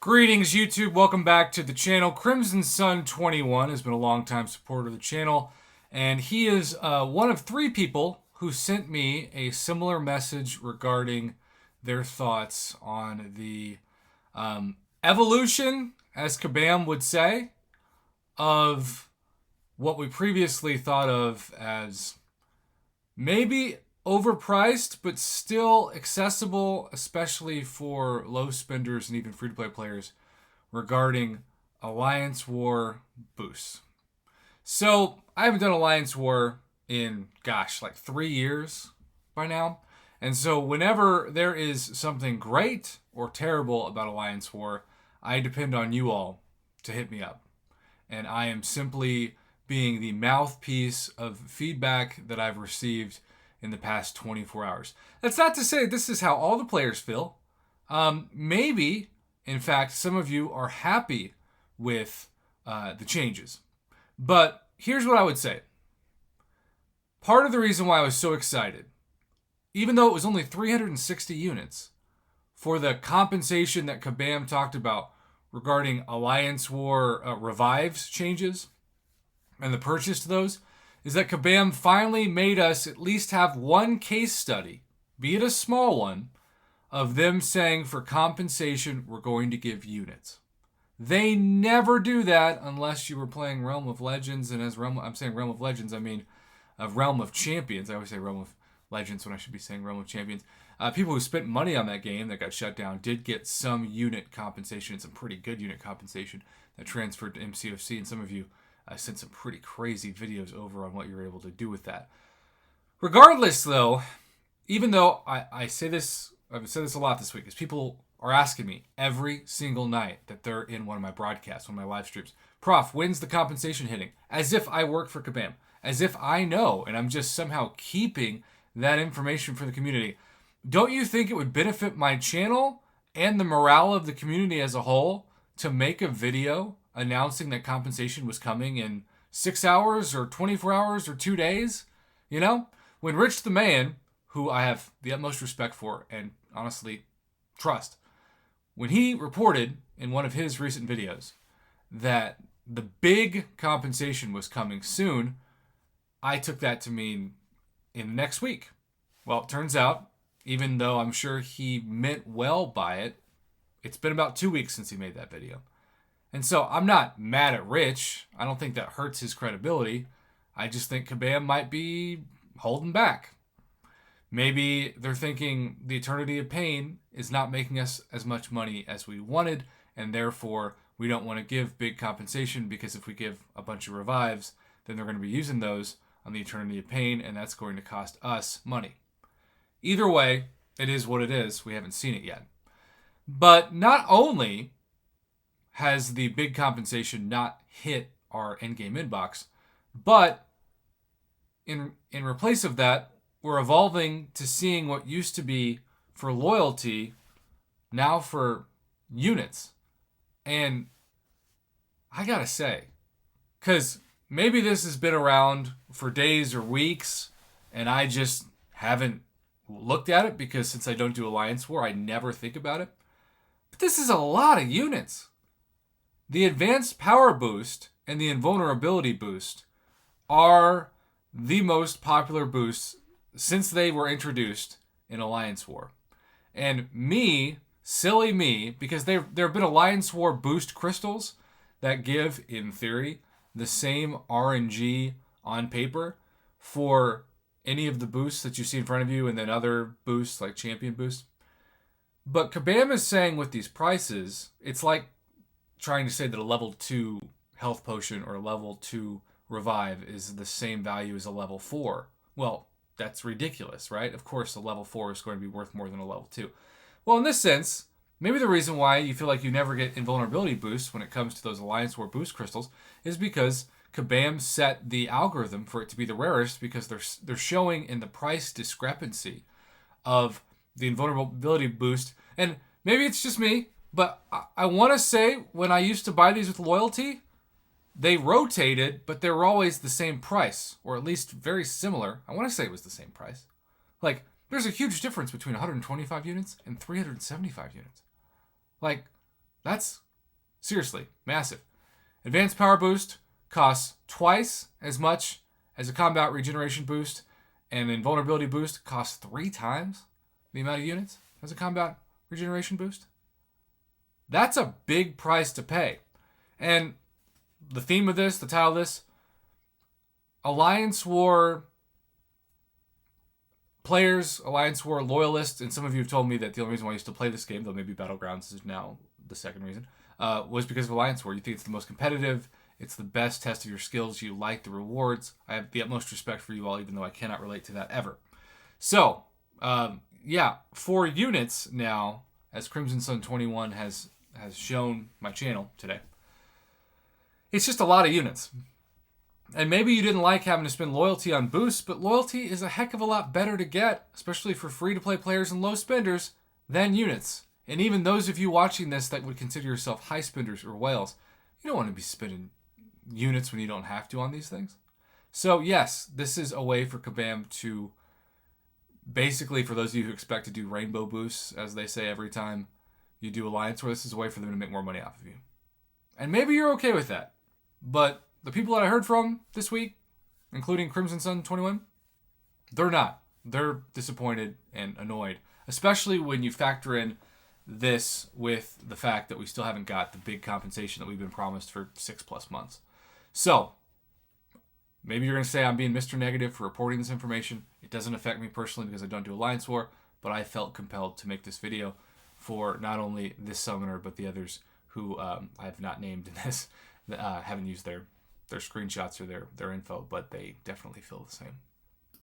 Greetings, YouTube. Welcome back to the channel. Crimson Sun 21 has been a long-time supporter of the channel, and he is one of three people who sent me a similar message regarding their thoughts on the evolution, as Kabam would say, of what we previously thought of as maybe overpriced, but still accessible, especially for low spenders and even free-to-play players, regarding Alliance War boosts. So I haven't done Alliance War in, like 3 years by now. And so whenever there is something great or terrible about Alliance War, I depend on you all to hit me up. And I am simply being the mouthpiece of feedback that I've received in the past 24 hours. That's not to say this is how all the players feel. Maybe, in fact, some of you are happy with the changes. But here's what I would say. Part of the reason why I was so excited, even though it was only 360 units, for the compensation that Kabam talked about regarding Alliance War revives changes and the purchase to those, is that Kabam finally made us at least have one case study, be it a small one, of them saying for compensation we're going to give units. They never do that unless you were playing Realm of Legends, and I'm saying Realm of Legends, I mean Realm of Champions. I always say Realm of Legends when I should be saying Realm of Champions. People who spent money on that game that got shut down did get some unit compensation, and some pretty good unit compensation that transferred to MCOC, and some of you I sent some pretty crazy videos over on what you're able to do with that. Regardless, though, even though I've said this a lot this week, is people are asking me every single night that they're in one of my broadcasts, one of my live streams, Prof, when's the compensation hitting? As if I work for Kabam. As if I know, and I'm just somehow keeping that information for the community. Don't you think it would benefit my channel and the morale of the community as a whole to make a video announcing that compensation was coming in 6 hours or 24 hours or 2 days? You know? When Rich the Man, who I have the utmost respect for and honestly trust, when he reported in one of his recent videos that the big compensation was coming soon, I took that to mean in next week. Well, it turns out, even though I'm sure he meant well by it, it's been about 2 weeks since he made that video. And so I'm not mad at Rich. I don't think that hurts his credibility. I just think Kabam might be holding back. Maybe they're thinking the Eternity of Pain is not making us as much money as we wanted, and therefore we don't want to give big compensation, because if we give a bunch of revives, then they're going to be using those on the Eternity of Pain, and that's going to cost us money. Either way, it is what it is. We haven't seen it yet. But not only has the big compensation not hit our endgame inbox, but in replace of that, we're evolving to seeing what used to be for loyalty now for units. And I gotta say, because maybe this has been around for days or weeks and I just haven't looked at it, because since I don't do Alliance War, I never think about it. But this is a lot of units. The Advanced Power Boost and the Invulnerability Boost are the most popular boosts since they were introduced in Alliance War. And me, silly me, because there have been Alliance War boost crystals that give, in theory, the same RNG on paper for any of the boosts that you see in front of you, and then other boosts like champion boosts. But Kabam is saying with these prices, it's like trying to say that a level 2 health potion or a level 2 revive is the same value as a level 4. Well, that's ridiculous, right? Of course, a level 4 is going to be worth more than a level 2. Well, in this sense, maybe the reason why you feel like you never get invulnerability boosts when it comes to those Alliance War boost crystals is because Kabam set the algorithm for it to be the rarest, because they're showing in the price discrepancy of the invulnerability boost. And maybe it's just me, but I want to say when I used to buy these with loyalty, they rotated, but they were always the same price, or at least very similar. I want to say it was the same price. Like, there's a huge difference between 125 units and 375 units. Like, That's seriously massive. Advanced Power Boost costs twice as much as a Combat Regeneration Boost, and Invulnerability Boost costs 3 times the amount of units as a Combat Regeneration Boost. That's a big price to pay. And the theme of this, the title of this, Alliance War players, Alliance War loyalists, and some of you have told me that the only reason why you still play this game, though maybe Battlegrounds is now the second reason, was because of Alliance War. You think it's the most competitive, it's the best test of your skills, you like the rewards. I have the utmost respect for you all, even though I cannot relate to that ever. So, for units now, as Crimson Sun 21 has shown my channel today, it's just a lot of units. And maybe you didn't like having to spend loyalty on boosts, but loyalty is a heck of a lot better to get, especially for free-to-play players and low spenders, than units. And even those of you watching this that would consider yourself high spenders or whales, you don't want to be spending units when you don't have to on these things. So yes, this is a way for Kabam to, basically for those of you who expect to do rainbow boosts, as they say every time you do Alliance War, this is a way for them to make more money off of you. And maybe you're okay with that, but the people that I heard from this week, including Crimson Sun 21, they're not. They're disappointed and annoyed, especially when you factor in this with the fact that we still haven't got the big compensation that we've been promised for 6+ months. So, maybe you're going to say I'm being Mr. Negative for reporting this information. It doesn't affect me personally because I don't do Alliance War, but I felt compelled to make this video for not only this summoner, but the others who I have not named in this, haven't used their screenshots or their info, but they definitely feel the same.